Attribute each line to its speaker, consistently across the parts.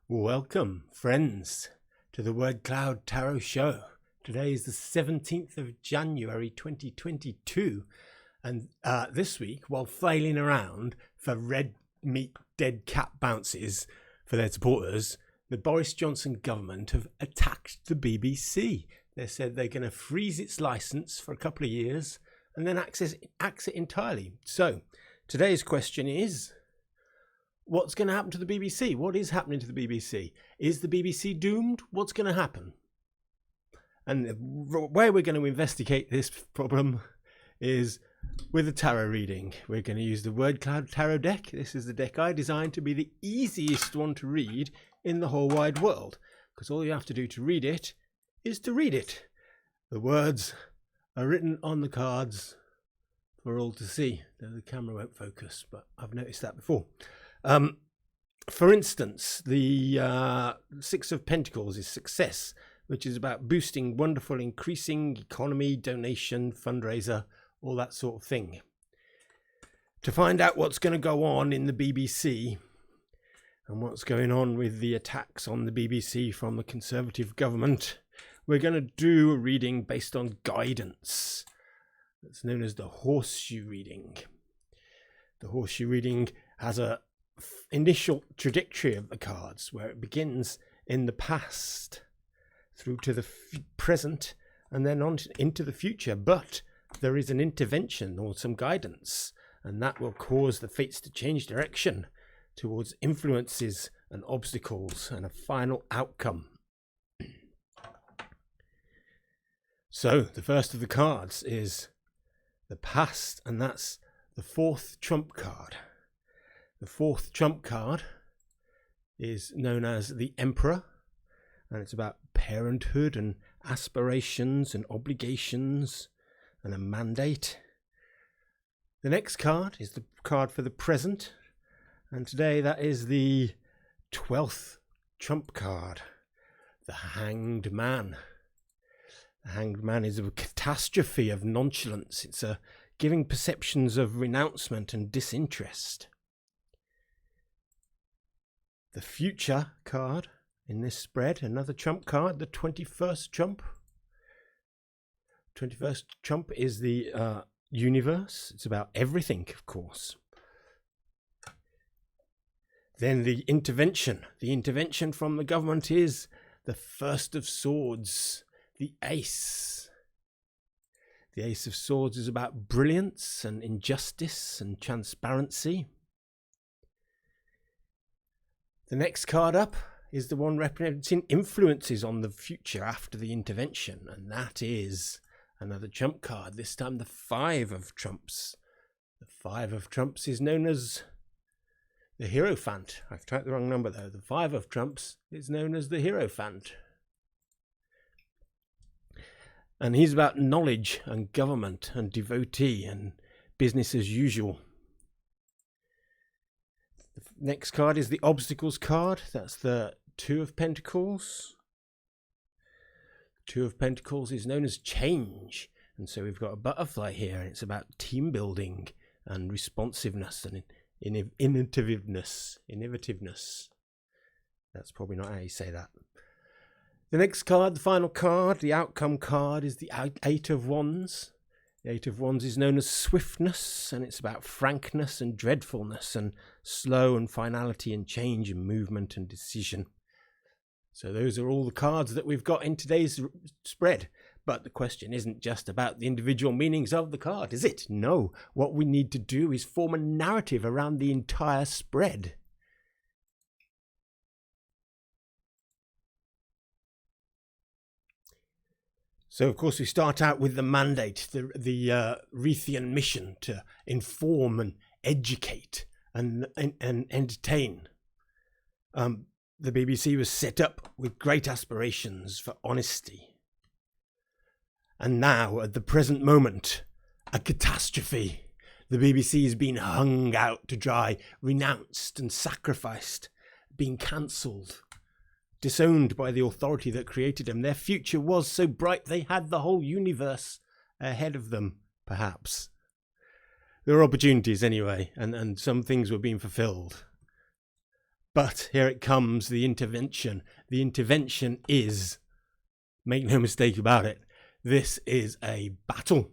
Speaker 1: Welcome, friends, to the Word Cloud Tarot Show. Today is the 17th of January 2022, and this week, while flailing around for red meat dead cat bounces for their supporters, the Boris Johnson government have attacked the BBC. They said they're going to freeze its licence for a couple of years and then axe it entirely. So, today's question is, what's going to happen to the BBC? What is happening to the BBC? Is the BBC doomed? What's going to happen? And the way we're going to investigate this problem is with a tarot reading. We're going to use the Word Cloud Tarot deck. This is the deck I designed to be the easiest one to read in the whole wide world, because all you have to do to read it is to read it. The words are written on the cards for all to see. The camera won't focus, but I've noticed that before. For instance, the Six of Pentacles is success, which is about boosting, wonderful, increasing economy, donation, fundraiser, all that sort of thing. To find out what's going to go on in the BBC and what's going on with the attacks on the BBC from the Conservative government, we're going to do a reading based on guidance. It's known as the horseshoe reading. The horseshoe reading has a initial trajectory of the cards where it begins in the past through to the present and then on into the future, but there is an intervention or some guidance, and that will cause the fates to change direction towards influences and obstacles and a final outcome. So the first of the cards is the past, and that's the fourth trump card. The fourth trump card is known as the Emperor, and it's about parenthood and aspirations and obligations and a mandate. The next card is the card for the present, and today that is the 12th trump card, the Hanged Man. The Hanged Man is a catastrophe of nonchalance. It's a giving perceptions of renouncement and disinterest. The future card in this spread, another trump card, the 21st trump. 21st trump is the universe. It's about everything, of course. Then the intervention. The intervention from the government is the First of Swords, the Ace. The Ace of Swords is about brilliance and injustice and transparency. The next card up is the one representing influences on the future after the intervention, and that is another trump card, this time the Five of Trumps. The Five of Trumps is known as the Hierophant. I've typed the wrong number though. The Five of Trumps is known as the Hierophant. And he's about knowledge and government and devotee and business as usual. The next card is the Obstacles card. That's the Two of Pentacles. Two of Pentacles is known as change. And so we've got a butterfly here, and it's about team building and responsiveness and innovativeness. That's probably not how you say that. The next card, the final card, the outcome card, is the Eight of Wands. The Eight of Wands is known as swiftness, and it's about frankness and dreadfulness and slow and finality and change and movement and decision. So those are all the cards that we've got in today's spread. But the question isn't just about the individual meanings of the card, is it? No. What we need to do is form a narrative around the entire spread. So, of course, we start out with the mandate, the Reithian mission to inform and educate and entertain. The BBC was set up with great aspirations for honesty. And now, at the present moment, a catastrophe. The BBC has been hung out to dry, renounced and sacrificed, being cancelled. Disowned by the authority that created them. Their future was so bright they had the whole universe ahead of them, perhaps. There were opportunities anyway, and some things were being fulfilled. But here it comes, the intervention. The intervention is, make no mistake about it, this is a battle,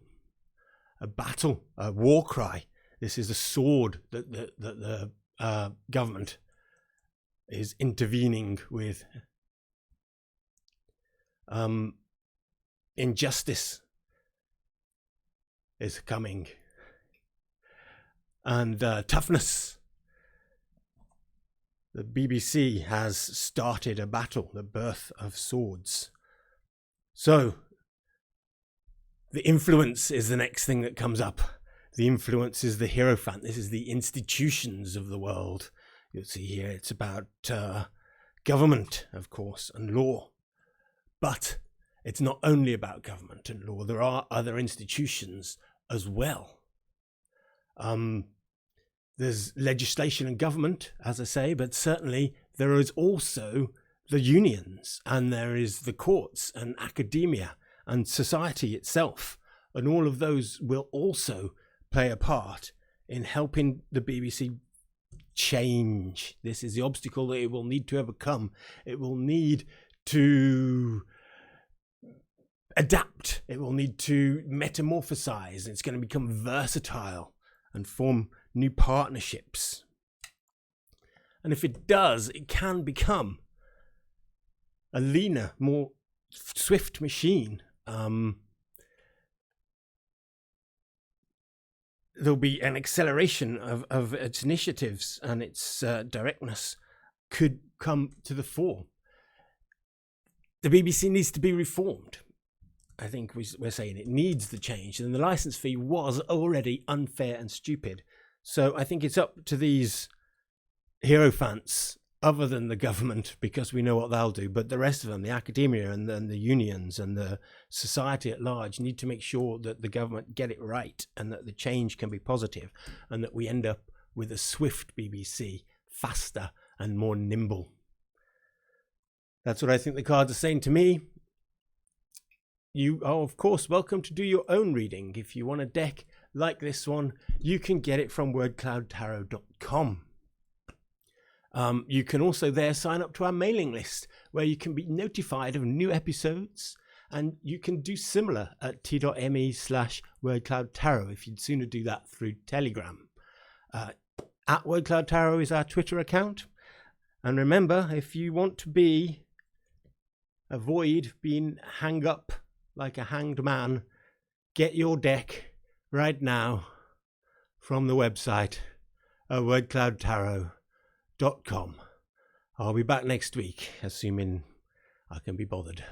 Speaker 1: a war cry. This is a sword that the government is intervening with. Injustice is coming. And toughness. The BBC has started a battle, the birth of swords. So, the influence is the next thing that comes up. The influence is the Hierophant. This is the institutions of the world. You'll see here it's about government, of course, and law. But it's not only about government and law. There are other institutions as well. There's legislation and government, as I say, but certainly there is also the unions, and there is the courts and academia and society itself. And all of those will also play a part in helping the BBC change. This is the obstacle that it will need to overcome. It will need to adapt. It will need to metamorphosize. It's going to become versatile and form new partnerships. And if it does, it can become a leaner, more swift machine. There'll be an acceleration of its initiatives, and its directness could come to the fore. The BBC needs to be reformed. I think we're saying it needs the change, and the license fee was already unfair and stupid. So I think it's up to these hierophants, other than the government, because we know what they'll do, but the rest of them, the academia and the unions and the society at large, need to make sure that the government get it right, and that the change can be positive, and that we end up with a swift BBC, faster and more nimble. That's what I think the cards are saying to me. You are, of course, welcome to do your own reading. If you want a deck like this one, you can get it from wordcloudtarot.com. You can also there sign up to our mailing list, where you can be notified of new episodes, and you can do similar at t.me/wordcloudtarot if you'd sooner do that through Telegram. At wordcloudtarot is our Twitter account. And remember, if you want to avoid being hung up like a hanged man, get your deck right now from the website at wordcloudtarot.com. I'll be back next week, assuming I can be bothered.